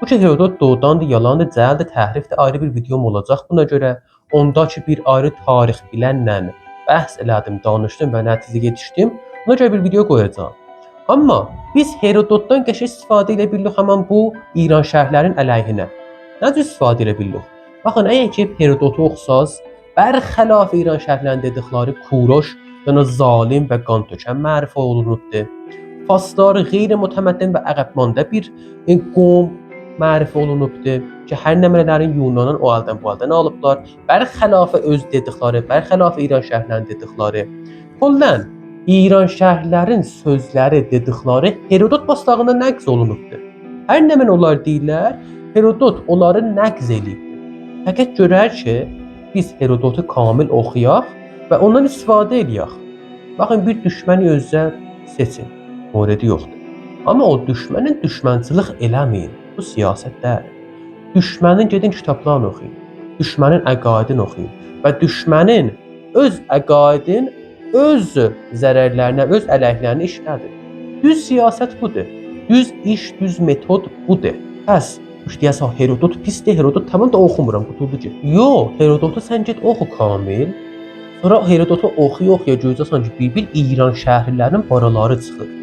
Bu ki Herodot doğudandır, yalandır, cəhəldir, təhrifdir, ayrı bir videom olacaq buna görə. Ondakı bir ayrı tarix bilənlə bəhs elədim, danışdım və nəticəyə yetişdim. Buna görə bir video qoyacağam. Amma biz Herodotdan qəşəng istifadə edə bildik həmin bu İran şərhlərin əleyhinə. Necə istifadə edə bildik? Baxın, əgər ki Herodotu oxusaz, bərxəlaf İran şərhlərinin dedikləri Kuroş, yəni zalim və qan tökən mərifə olunubdur. Farslar qeyri-mütəməddin və əqəbmanda bir qom mərifə olunubdur ki, hər nəmrələrin Yunandan o əldən bu əldən alıblar. Bərxəlafə öz dedikləri, bərxəlafə İran şərhlərinin dedikləri. Kollən İran şərhlərin sözləri dedikləri Herodot baslağında nəqz olunubdur. Hər nə mən onlar deyirlər, Herodot onları nəqz eləyibdir. Fəqət görər ki, biz Herodotu kamil oxuyaq və ondan istifadə eləyək. Baxın, bir düşməni özünüzə seçin. Muradi yoxdur. Amma o düşmənin düşmənçilik eləməyin. Bu siyasət deyil. Düşmənin gedin kitablarını oxuyun. Düşmənin əqaidini oxuyun və düşmənin öz əqaidin öz zərərlərinə, öz əleyhlərinə işlədir. Düz siyasət budur. Düz iş, düz metod budur. Bəs deyəsən Herodot pisdir, Herodot tamam da oxumuram, qutuldu ki. Yox, Herodotu sən get oxu kamil. Sonra Herodotu oxuya-oxuya görəcəksən ki, bir İran şəhərlərinin baraları çıxır.